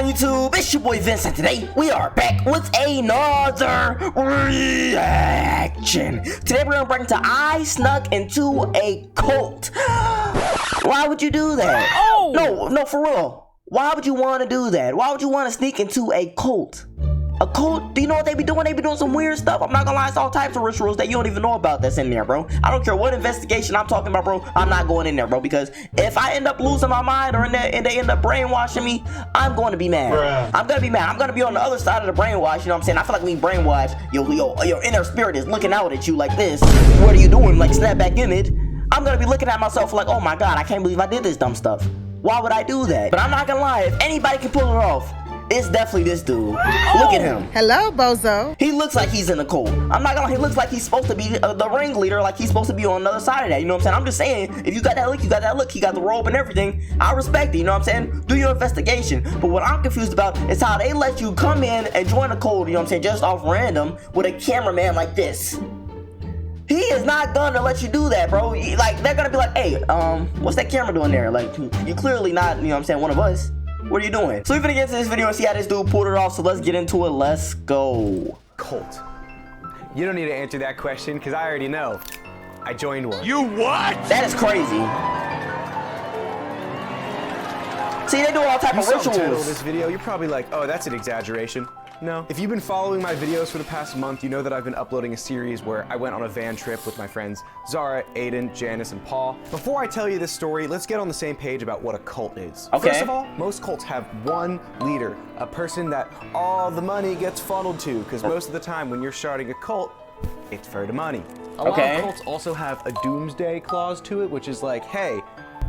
on YouTube? It's your boy Vince, and today we are back with another reaction. Today we're gonna break into I snuck into a cult. Why would you do that? Oh! No, for real. Why would you want to do that? Why would you want to sneak into a cult? A cult? Do you know what they be doing? They be doing some weird stuff. I'm not gonna lie, it's all types of rituals that you don't even know about that's in there, bro. I don't care what investigation I'm talking about, bro. I'm not going in there, bro, because if I end up losing my mind or they end up brainwashing me, I'm going to be mad. Bruh. I'm gonna be mad. I'm gonna be on the other side of the brainwash, you know what I'm saying? I feel like when you brainwash, your inner spirit is looking out at you like this. What are you doing? Like, snap back in it. I'm gonna be looking at myself like, oh my god, I can't believe I did this dumb stuff. Why would I do that? But I'm not gonna lie, if anybody can pull it off, it's definitely this dude. Look at him. Hello, bozo. He looks like he's in a cult. I'm not gonna lie, he looks like he's supposed to be the ringleader, like he's supposed to be on the other side of that. You know what I'm saying? I'm just saying, if you got that look, you got that look. He got the robe and everything. I respect it, you know what I'm saying? Do your investigation. But what I'm confused about is how they let you come in and join a cult, you know what I'm saying, just off random with a cameraman like this. He is not gonna let you do that, bro. Like, they're gonna be like, hey, what's that camera doing there? Like, you clearly not, you know what I'm saying, one of us. What are you doing? So we're gonna get into this video and see how this dude pulled it off, so let's get into it. Let's go. Cult. You don't need to answer that question, because I already know. I joined one. You what? That is crazy. See, they do all type of rituals. You saw the title of this video, you're probably like, oh, that's an exaggeration. No. If you've been following my videos for the past month, you know that I've been uploading a series where I went on a van trip with my friends Zara, Aiden, Janice, and Paul. Before I tell you this story, let's get on the same page about what a cult is. Okay. First of all, most cults have one leader, a person that all the money gets funneled to, because most of the time when you're starting a cult, it's for the money. A lot of cults also have a doomsday clause to it, which is like, hey,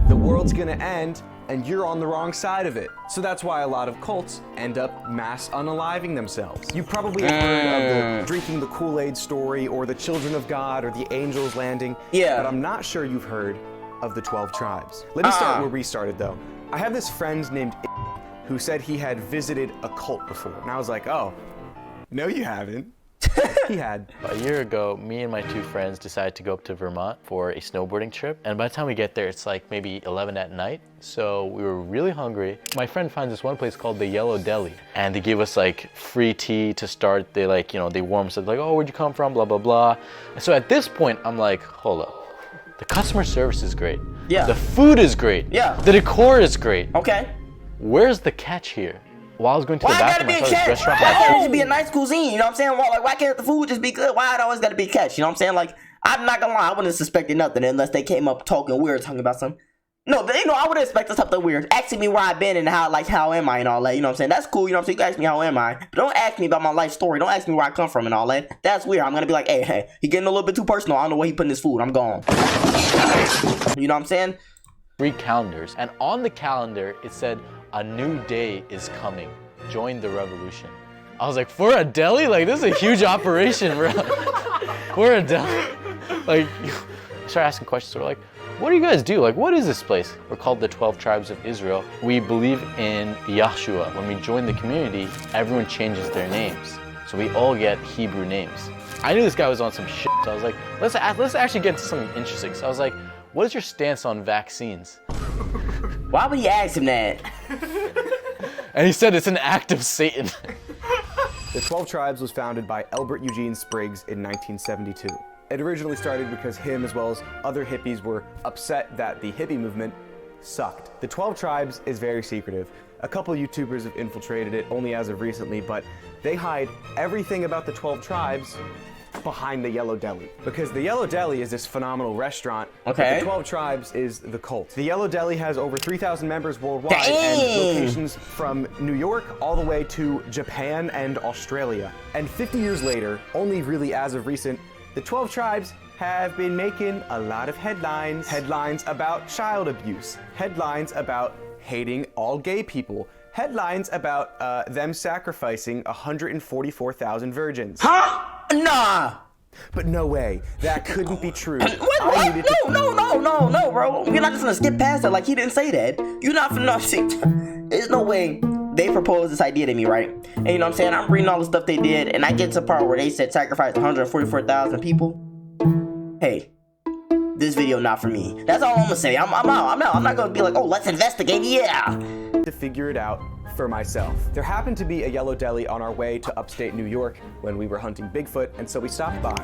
the world's gonna end, and you're on the wrong side of it. So that's why a lot of cults end up mass unaliving themselves. You probably have heard of the drinking the Kool-Aid story, or the children of God, or the angels landing. Yeah. But I'm not sure you've heard of the 12 tribes. Let me start where we started though. I have this friend named who said he had visited a cult before. And I was like, oh, no you haven't. He had. A year ago, me and my two friends decided to go up to Vermont for a snowboarding trip. And by the time we get there, it's like maybe 11 at night. So we were really hungry. My friend finds this one place called the Yellow Deli. And they give us like free tea to start. They like, you know, they warm us up like, oh, where'd you come from? Blah, blah, blah. And so at this point, I'm like, hold up. The customer service is great. Yeah. The food is great. Yeah. The decor is great. Okay. Where's the catch here? While I was going to the bathroom, I saw this restaurant. Why can't it just be a nice cuisine? You know what I'm saying? Like, why can't the food just be good? Why it always gotta be catch? You know what I'm saying? Like, I'm not gonna lie, I wouldn't have suspected nothing unless they came up talking weird, talking about something. No, I would have expected something weird. Asking me where I've been and how am I and all that. You know what I'm saying? That's cool. You know what I'm saying? You can ask me how am I, but don't ask me about my life story. Don't ask me where I come from and all that. That's weird. I'm gonna be like, hey, he getting a little bit too personal. I don't know where he putting his food. I'm gone. You know what I'm saying? 3 calendars, and on the calendar it said a new day is coming. Join the revolution. I was like, for a deli? Like, this is a huge operation, bro. For a deli? Like, I started asking questions. So we're like, what do you guys do? Like, what is this place? We're called the 12 Tribes of Israel. We believe in Yahshua. When we join the community, everyone changes their names. So we all get Hebrew names. I knew this guy was on some shit. So I was like, let's actually get into something interesting. So I was like, what is your stance on vaccines? Why would he ask him that? And he said it's an act of Satan. The 12 Tribes was founded by Elbert Eugene Spriggs in 1972. It originally started because him, as well as other hippies, were upset that the hippie movement sucked. The 12 Tribes is very secretive. A couple YouTubers have infiltrated it only as of recently, but they hide everything about the 12 Tribes behind the Yellow Deli. Because the Yellow Deli is this phenomenal restaurant, but the 12 Tribes is the cult. The Yellow Deli has over 3,000 members worldwide and locations from New York all the way to Japan and Australia. And 50 years later, only really as of recent, the 12 Tribes have been making a lot of headlines. Headlines about child abuse. Headlines about hating all gay people. Headlines about them sacrificing 144,000 virgins. Huh? Nah. But no way. That couldn't be true. What? No, bro. You're not just gonna skip past that like he didn't say that. You're not finna see. There's no way. They proposed this idea to me, right? And you know what I'm saying? I'm reading all the stuff they did, and I get to the part where they said sacrifice 144,000 people. Hey, this video not for me. That's all I'm gonna say. I'm out. I'm not gonna be like, oh, let's investigate. Yeah. To figure it out for myself. There happened to be a Yellow Deli on our way to upstate New York when we were hunting Bigfoot, and so we stopped by.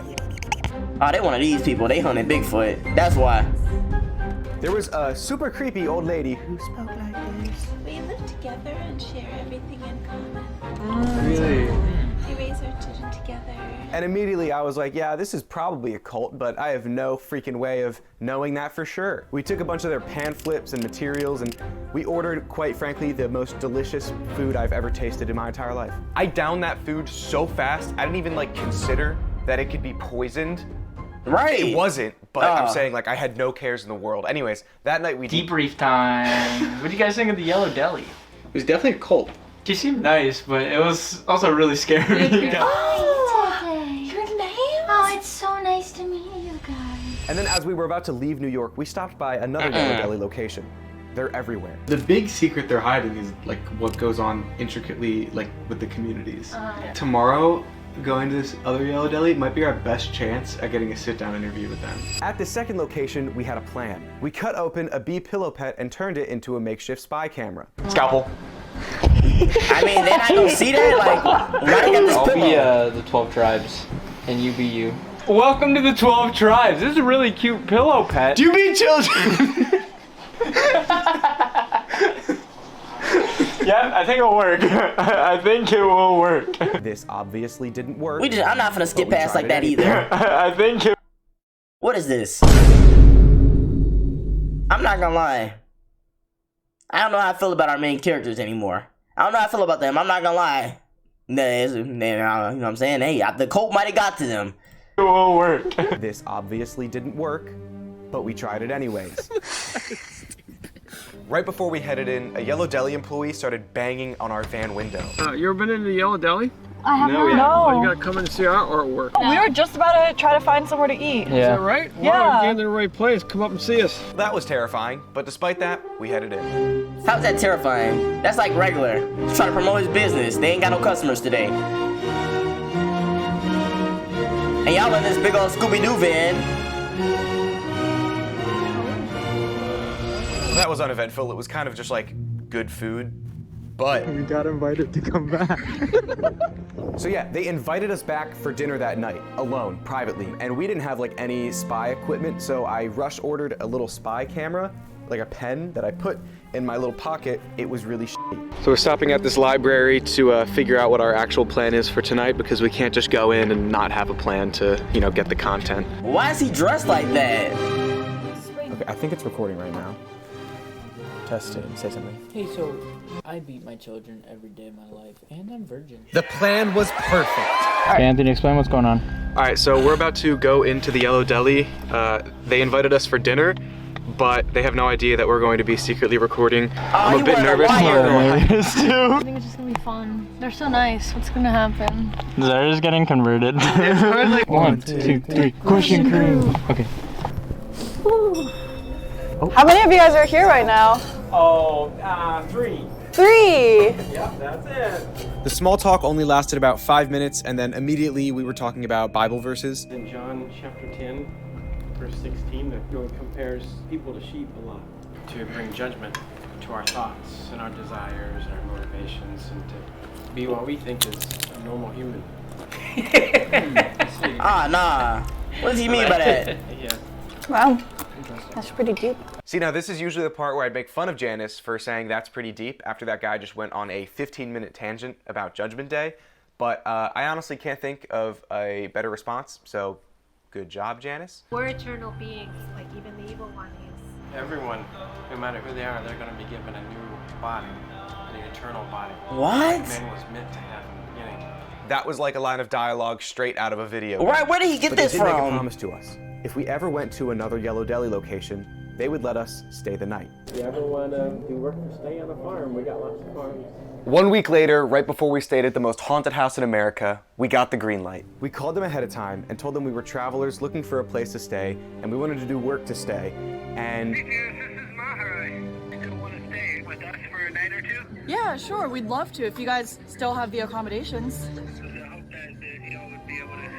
Oh, they one of these people. They hunted Bigfoot. That's why. There was a super creepy old lady who spoke like this. We live together and share everything in common. Really? We raise our children together. And immediately I was like, yeah, this is probably a cult, but I have no freaking way of knowing that for sure. We took a bunch of their pamphlets and materials, and we ordered, quite frankly, the most delicious food I've ever tasted in my entire life. I downed that food so fast, I didn't even like consider that it could be poisoned. Right. It wasn't, but I'm saying like I had no cares in the world. Anyways, that night we Debrief time. What do you guys think of the Yellow Deli? It was definitely a cult. She seemed nice, but it was also really scary. Your name? Oh, it's so nice to meet you guys. And then as we were about to leave New York, we stopped by another Yellow Deli location. They're everywhere. The big secret they're hiding is like what goes on intricately like with the communities. Tomorrow, going to this other Yellow Deli might be our best chance at getting a sit-down interview with them. At the second location, we had a plan. We cut open a bee pillow pet and turned it into a makeshift spy camera. Scalpel. I mean, they're not gonna see that. Like, why they got this I'll pillow? be the 12 tribes, and you be you. Welcome to the 12 tribes. This is a really cute pillow pet. Do you mean children? Yeah, I think it'll work. I think it will work. This obviously didn't work. I'm not gonna skip But we past like tried that it either. I think it. What is this? I'm not gonna lie. I don't know how I feel about our main characters anymore. I don't know how I feel about them. I'm not gonna lie. You know what I'm saying? Hey, the cult might have got to them. It will work. This obviously didn't work, but we tried it anyways. Right before we headed in, a Yellow Deli employee started banging on our van window. You ever been into the Yellow Deli? I have Oh, you no. gotta come in and see our artwork. We were just about to try to find somewhere to eat. Is that right? Yeah. Wow, you're in the right place. Come up and see us. That was terrifying, but despite that, we headed in. How's that terrifying? That's like regular. He's trying to promote his business. They ain't got no customers today. And y'all in this big old Scooby-Doo van. That was uneventful. It was kind of just like good food, but We got invited to come back. so yeah, they invited us back for dinner that night, alone, privately, and we didn't have like any spy equipment, so I rush ordered a little spy camera, like a pen that I put in my little pocket. It was really shitty. So we're stopping at this library to figure out what our actual plan is for tonight, because we can't just go in and not have a plan to, you know, get the content. Why is he dressed like that? Okay, I think it's recording right now. Test it and say something. Hey, so I beat my children every day of my life, and I'm virgin. The plan was perfect. Okay, Anthony, explain what's going on. All right, so we're about to go into the Yellow Deli. They invited us for dinner, but they have no idea that we're going to be secretly recording. I'm a bit nervous. I think it's just gonna be fun. They're so nice. What's gonna happen? Zara's getting converted. 1, 2, 3. Question crew. Okay. How many of you guys are here right now? 3. 3. Yep, that's it. The small talk only lasted about 5 minutes, and then immediately we were talking about Bible verses. In John chapter 10, verse 16, that really compares people to sheep a lot. To bring judgment to our thoughts and our desires and our motivations, and to be what we think is a normal human. Nah. What does he mean by that? Yeah. Wow. That's pretty deep. See, now this is usually the part where I'd make fun of Janice for saying that's pretty deep after that guy just went on a 15-minute tangent about Judgment Day, but I honestly can't think of a better response, so good job, Janice. We're eternal beings, like even the evil one is. Everyone, no matter who they are, they're going to be given a new body, an eternal body. What? Man was meant to have in the beginning. That was like a line of dialogue straight out of a video. Right, where did he get But this they did make a from? promise to us. If we ever went to another Yellow Deli location, they would let us stay the night. If you ever want to do work to stay on a farm, we got lots of farms. 1 week later, right before we stayed at the most haunted house in America, we got the green light. We called them ahead of time and told them we were travelers looking for a place to stay, and we wanted to do work to stay, and... This is Maha. You still want to stay with us for a night or two? Yeah, sure. We'd love to if you guys still have the accommodations. I hope that y'all would be able to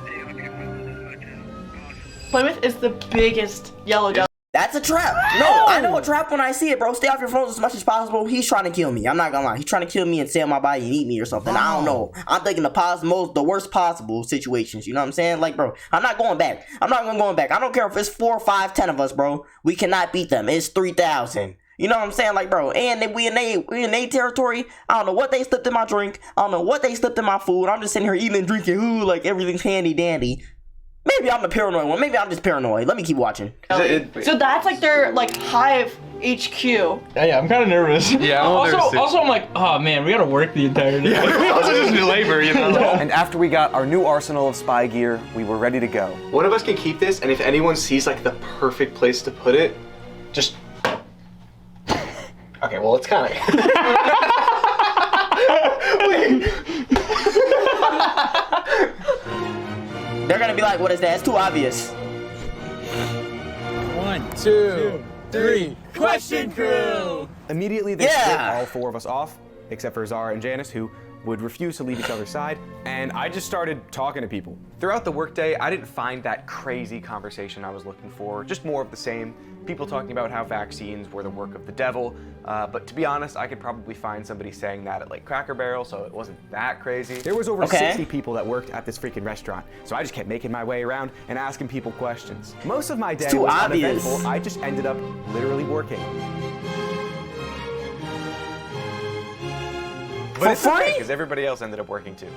stay on here with us as much as possible. Plymouth is the biggest Yellow Deli. That's a trap. No, I know a trap when I see it, bro. Stay off your phones as much as possible. He's trying to kill me. I'm not gonna lie. He's trying to kill me and sell my body and eat me or something. I don't know. I'm thinking the worst possible situations. You know what I'm saying? Like, bro, I'm not going back. I'm not going back. I don't care if it's 4, 5, 10 of us, bro. We cannot beat them. It's 3,000. You know what I'm saying? Like, bro, and we in they territory. I don't know what they slipped in my drink. I don't know what they slipped in my food. I'm just sitting here eating and drinking. Ooh, like everything's handy dandy. Maybe I'm the paranoid one. Maybe I'm just paranoid. Let me keep watching. So that's like their like hive HQ. Yeah, I'm kind of nervous. Yeah, also, I'm like, oh man, we gotta work the entire day. We also just do labor, you know. And after we got our new arsenal of spy gear, we were ready to go. One of us can keep this, and if anyone sees like the perfect place to put it, just. Okay, well, it's kind They're gonna be like, what is that? It's too obvious. 1, 2, 3. Question crew! Immediately, they split all 4 of us off, except for Zara and Janice, who would refuse to leave each other's side, and I just started talking to people. Throughout the workday, I didn't find that crazy conversation I was looking for, just more of the same. People talking about how vaccines were the work of the devil, but to be honest, I could probably find somebody saying that at like Cracker Barrel, so it wasn't that crazy. There was over 60 people that worked at this freaking restaurant, so I just kept making my way around and asking people questions. Most of my day was uneventful. I just ended up literally working. But it's okay, because everybody else ended up working too.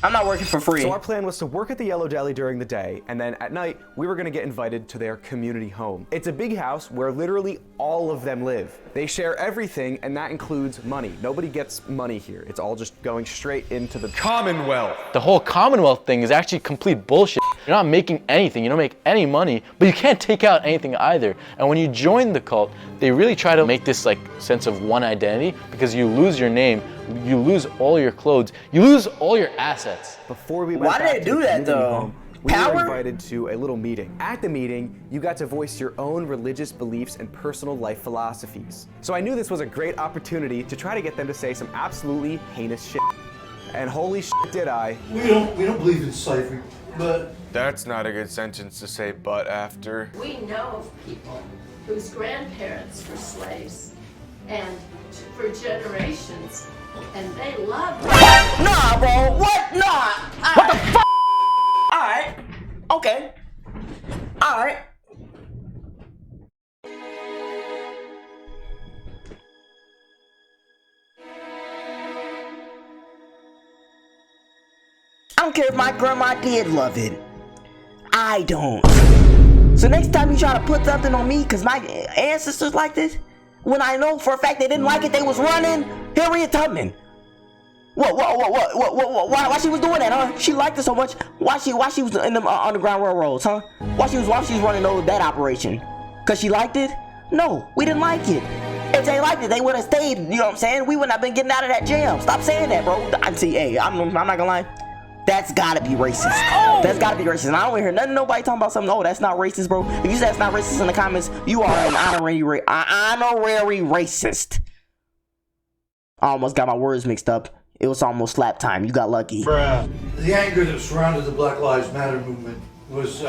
I'm not working for free. So our plan was to work at the Yellow Deli during the day, and then at night, we were gonna get invited to their community home. It's a big house where literally all of them live. They share everything, and that includes money. Nobody gets money here. It's all just going straight into the Commonwealth. The whole Commonwealth thing is actually complete bullshit. You're not making anything, you don't make any money, but you can't take out anything either. And when you join the cult, they really try to make this like sense of one identity, because you lose your name, you lose all your clothes, you lose all your assets. Before we went Why did they do that though? We were invited to a little meeting. At the meeting, you got to voice your own religious beliefs and personal life philosophies. So I knew this was a great opportunity to try to get them to say some absolutely heinous shit. And holy shit did I. We don't believe in slavery, but... That's not a good sentence to say but after. We know of people whose grandparents were slaves, and for generations, and they love them. Nah, bro. What? Nah. What the fuck? Alright. Okay. Alright. I don't care if my grandma did love it. I don't. So next time you try to put something on me because my ancestors like this, when I know for a fact they didn't like it, they was running, Harriet Tubman. What? Why she was doing that, huh? She liked it so much. Why she was in the Underground Railroads, huh? Why she was running that operation? Cause she liked it? No, we didn't like it. If they liked it, they would have stayed. You know what I'm saying? We wouldn't have been getting out of that jail. Stop saying that, bro. Hey, I'm not gonna lie. That's gotta be racist. That's gotta be racist. And I don't hear nothing. Nobody talking about something. Oh, that's not racist, bro. If you say that's not racist in the comments, you are an honorary racist. I almost got my words mixed up. It was almost slap time. You got lucky. Bruh. The anger that surrounded the Black Lives Matter movement was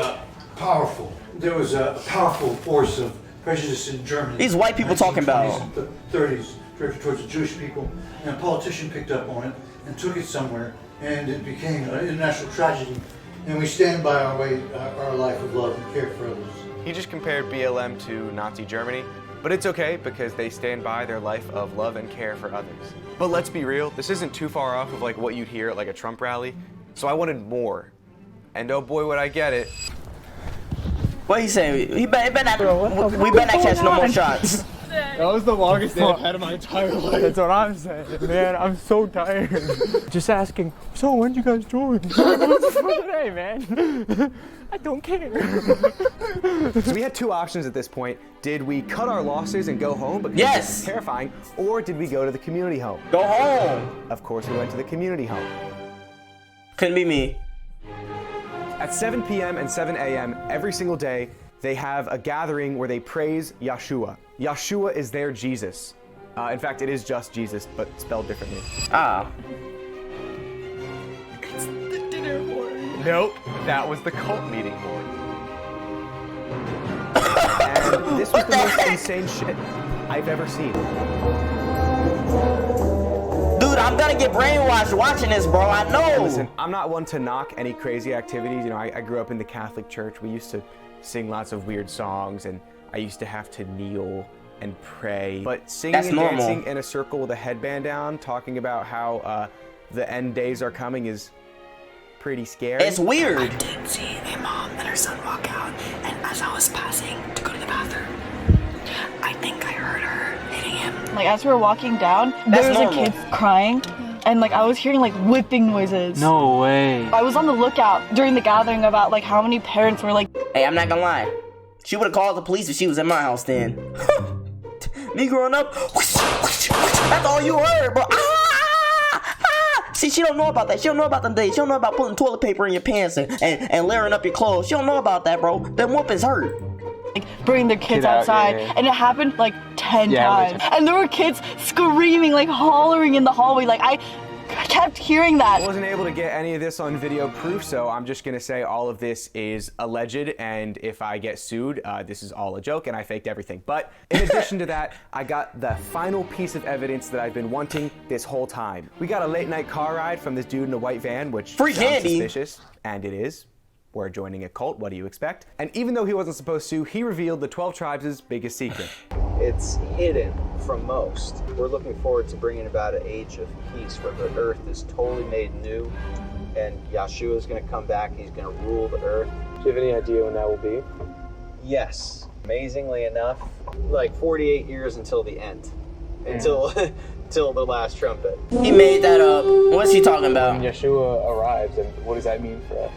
powerful. There was a powerful force of prejudice in Germany. These white people talking about. The 30s, directed towards the Jewish people, and a politician picked up on it and took it somewhere, and it became an international tragedy. And we stand by our life of love and care for others. He just compared BLM to Nazi Germany, but it's okay because they stand by their life of love and care for others. But let's be real, this isn't too far off of like what you'd hear at like a Trump rally, so I wanted more. And oh boy, would I get it. What he say? We better not catch no more shots. That was the longest day I've had in my entire life. That's what I'm saying. Man, I'm so tired. Just asking, so when did you guys join? Hey, man. I don't care. So we had two options at this point. Did we cut our losses and go home because it was terrifying, or did we go to the community home? Go home. Of course, we went to the community home. Couldn't be me. At 7 p.m. and 7 a.m. every single day, they have a gathering where they praise Yeshua. Yeshua is their Jesus. In fact, it is just Jesus, but spelled differently. Ah. It's the dinner board. Nope, that was the cult meeting board. And this was the most insane shit I've ever seen. Dude, I'm gonna get brainwashed watching this, bro. I know. And listen, I'm not one to knock any crazy activities. You know, I grew up in the Catholic Church. We used to sing lots of weird songs, and I used to have to kneel and pray. But singing and dancing in a circle with a headband down, talking about how the end days are coming is pretty scary. It's weird. I did see a mom and her son walk out, and as I was passing to go to the bathroom, I think I heard her hitting him. Like as we were walking down, there was a kid crying, and like I was hearing like whipping noises. No way. I was on the lookout during the gathering about like how many parents were like. Hey, I'm not gonna lie. She would have called the police if she was in my house then. Me growing up, that's all you heard, bro. See, she don't know about that. She don't know about them days. She don't know about putting toilet paper in your pants and layering up your clothes. She don't know about that, bro. Them whoopings hurt. Like bringing their kids outside, and it happened like 10 times. And there were kids screaming, like hollering in the hallway. Like I kept hearing that. I wasn't able to get any of this on video proof, so I'm just gonna say all of this is alleged, and if I get sued, this is all a joke and I faked everything. But in addition to that, I got the final piece of evidence that I've been wanting this whole time. We got a late night car ride from this dude in a white van, which free sounds candy. Suspicious, and it is. We're joining a cult, what do you expect? And even though he wasn't supposed to, he revealed the 12 Tribes' biggest secret. It's hidden from most. We're looking forward to bringing about an age of peace where the earth is totally made new, and Yeshua is going to come back, he's going to rule the earth. Do you have any idea when that will be? Yes. Amazingly enough, like 48 years until the end. Until till the last trumpet. He made that up. What's he talking about? When Yeshua arrives, and what does that mean for us?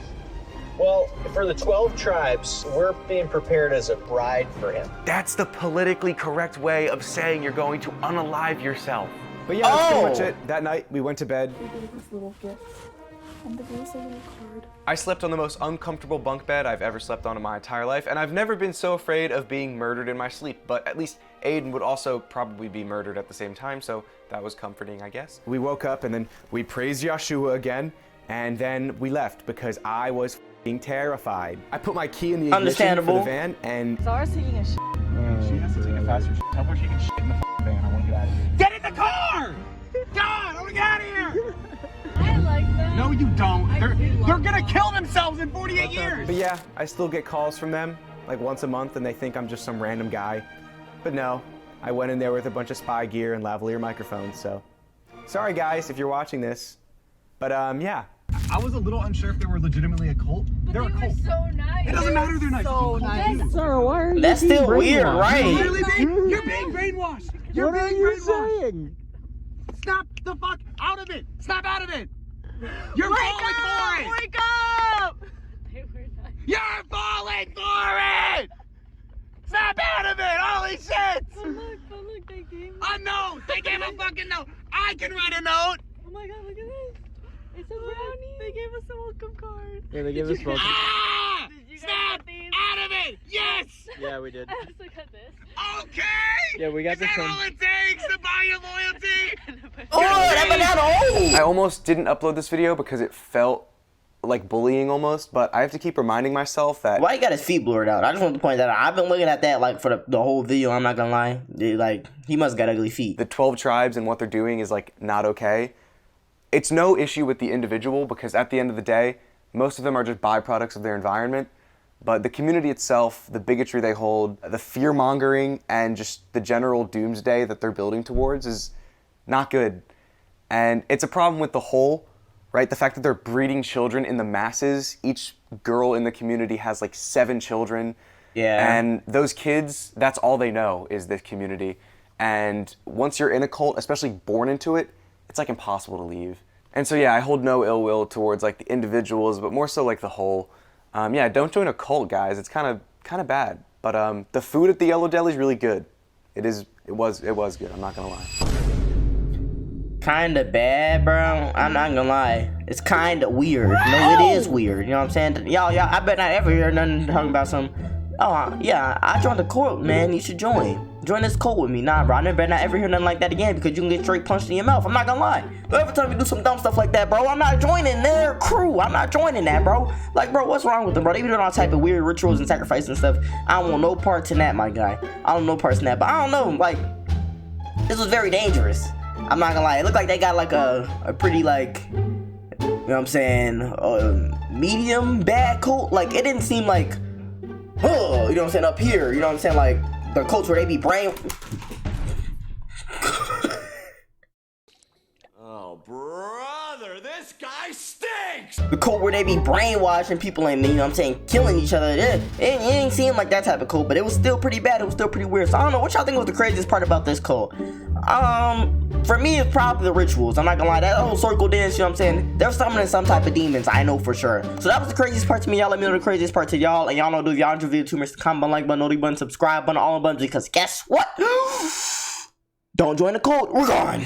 Well, for the 12 tribes, we're being prepared as a bride for him. That's the politically correct way of saying you're going to unalive yourself. But yeah, that's pretty much it. That night, we went to bed. I slept on the most uncomfortable bunk bed I've ever slept on in my entire life, and I've never been so afraid of being murdered in my sleep, but at least Aiden would also probably be murdered at the same time, so that was comforting, I guess. We woke up and then we praised Yeshua again, and then we left because I was terrified. I put my key in the ignition for the van, and Zara's taking a shit. She has to take a faster shit. Tell her she can shit in the van. I want to get out of here. Get in the car! God, I want to get out of here! I like that. No, you don't. They're gonna kill themselves in 48 years! But yeah, I still get calls from them, like once a month, and they think I'm just some random guy. But no, I went in there with a bunch of spy gear and lavalier microphones, so sorry guys if you're watching this. But yeah. I was a little unsure if they were legitimately a cult. They're a cult. So nice. It doesn't matter, they're nice. So nice. Sarah, why are you That's still weird, right? You're being brainwashed. You're What are being you brainwashed. saying? Snap the fuck out of it. Snap out of it. You're falling for it. Wake up! You're falling for it. Snap out of it. Holy shit. Oh look, they gave me. A note. They gave a fucking note. I can write a note. Oh my god, look at this. It's a brownie. They gave us a welcome card. Yeah, they gave us welcome. Ah! Did you guys Snap get these? out of it. Yes. Yeah, we did. I also got this. Okay. Yeah, we got Is this that one. all it takes to buy your loyalty? Oh, that banana! I almost didn't upload this video because it felt like bullying almost, but I have to keep reminding myself that... Why you got his feet blurred out? I just want to point that out. I've been looking at that like for the whole video, I'm not gonna lie. Like, he must got ugly feet. The 12 tribes and what they're doing is like not okay. It's no issue with the individual because at the end of the day, most of them are just byproducts of their environment. But the community itself, the bigotry they hold, the fear-mongering, and just the general doomsday that they're building towards is not good. And it's a problem with the whole, right? The fact that they're breeding children in the masses. Each girl in the community has like 7 children. Yeah. And those kids, that's all they know is this community. And once you're in a cult, especially born into it, it's like impossible to leave. And so yeah, I hold no ill will towards like the individuals, but more so like the whole. Yeah, don't join a cult, guys. It's kind of bad. But the food at the Yellow Deli is really good. It was good. I'm not gonna lie. Kinda bad, bro. I'm not gonna lie. It's kinda weird. No, it is weird. You know what I'm saying? Y'all, I bet not ever hear nothing talking about some. Oh yeah, I joined the cult, man. You should join. Join this cult with me. Nah, bro, I better not ever hear nothing like that again because you can get straight punched in your mouth. I'm not gonna lie. But every time you do some dumb stuff like that, bro, I'm not joining their crew. I'm not joining that, bro. Like, bro, what's wrong with them, bro? They be doing all type of weird rituals and sacrifices and stuff. I don't want no parts in that, my guy. I don't know parts in that, but I don't know, like, this was very dangerous. I'm not gonna lie. It looked like they got like a pretty, like, you know what I'm saying, medium bad cult. Like, it didn't seem like, oh, you know what I'm saying, up here, you know what I'm saying, like the cults where they be brain. Oh, brother, this guy stinks! The cult where they be brainwashing people and, you know what I'm saying, killing each other. It didn't seem like that type of cult, but it was still pretty bad. It was still pretty weird. So I don't know, what y'all think was the craziest part about this cult? For me, it's probably the rituals. I'm not gonna lie, that whole circle dance, you know what I'm saying? They're summoning some type of demons, I know for sure. So that was the craziest part to me. Y'all let me know the craziest part to y'all. And y'all know, if y'all enjoyed the video, too, miss the comment button, like button, notification button, subscribe button, all the buttons, because guess what? Don't join the cult. We're gone.